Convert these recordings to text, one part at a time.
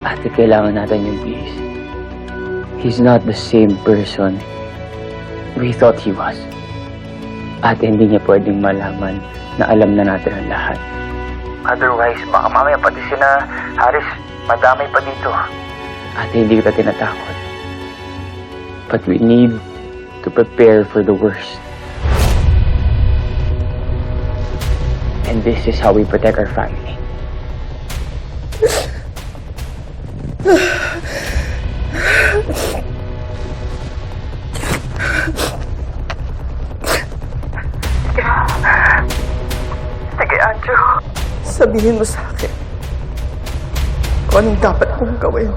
Ate, kailangan natin yung peace. He's not the same person we thought he was. Ate, hindi niya pwedeng malaman na alam na natin ang lahat. Otherwise, baka mamaya pati sina Haris madamay pa dito. Ate, hindi kita tinatakot. But we need to prepare for the worst. And this is how we protect our family. Sige, Andrew. Sabihin mo sa akin kung anong dapat kong gawin.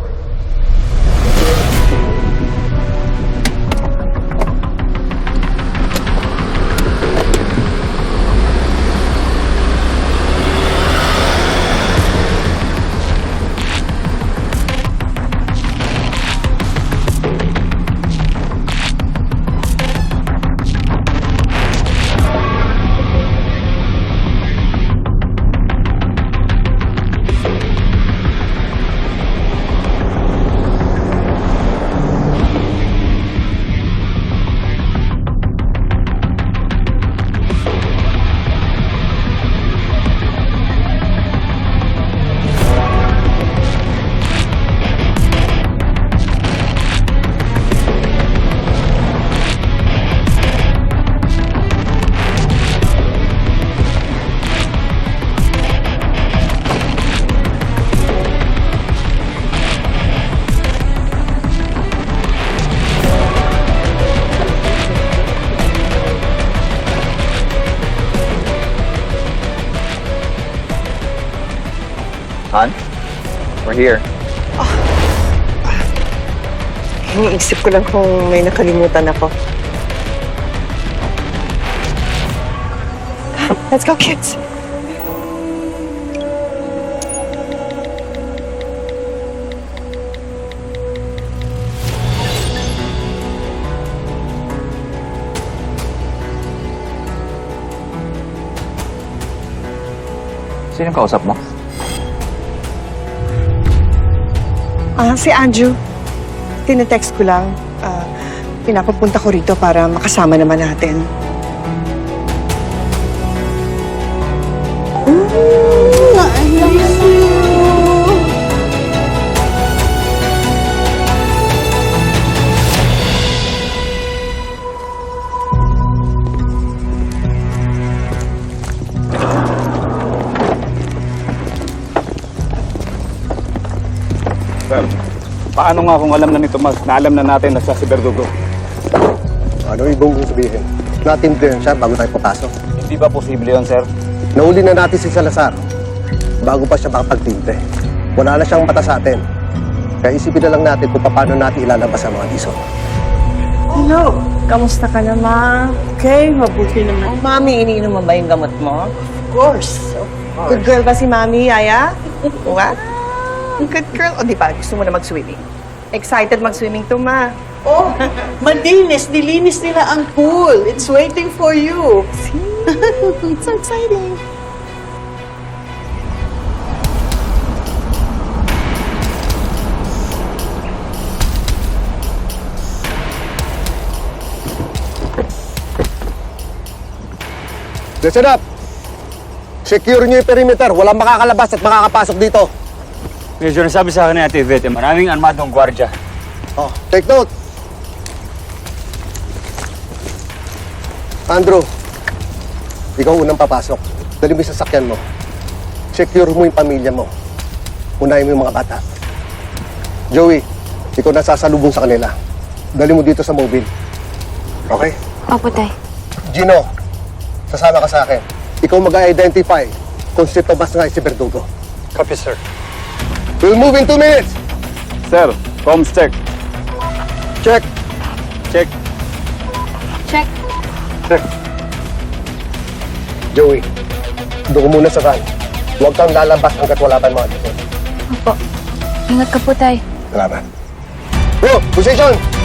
Han, we're here. Iniisip ko lang kung may nakalimutan ako. Let's go, kids. Sino kausap mo? Si Andrew. Tinetext ko lang. Pinapapunta ko rito para makasama naman natin. I miss you. Sir, paano nga kung alam na ni Tomas na alam na natin na siya si Verdugo? Ano ibang sabihin? Natin din siya bago tayo papasok. Hindi ba posible yun, sir? Nauli na natin si Salazar bago pa siya makapagtinte. Wala na siyang mata sa atin. Kaya isipin na lang natin kung paano natin ilalabas ang mga diso. Hello. Kamusta ka na, Ma? Okay, mabuti naman. Mami, iniinom mo ba yung gamot mo? Of course. Good girl ba si Mami, Yaya? What? Good girl. O, di ba? Gusto mo na mag-swimming? Excited mag-swimming to, Ma. Oh, malinis. Nilinis nila ang pool. It's waiting for you. See? It's so exciting. Listen up! Secure niyo yung perimeter. Walang makakalabas at makakapasok dito. Medyo nasabi sa akin ni Ate Yvette, maraming armadong gwardya. Oh, take note. Andrew, ikaw unang papasok. Dali mo yung sasakyan mo. Secure mo yung pamilya mo. Unahin mo yung mga bata. Joey, ikaw nasasalubong sa kanila. Dali mo dito sa mobile. Okay? Opo, Tay. Gino, sasama ka sa akin. Ikaw mag-identify kung si Tomas nga si Verdugo. Copy, sir. We'll move in 2 minutes. Sir, comms check. Check. Check. Check. Check. Joey, doon muna sa van. Huwag kang lalabas hanggat wala tayong mga dito. Opo. Ingat ka po, Tay. Salamat. Go! Position!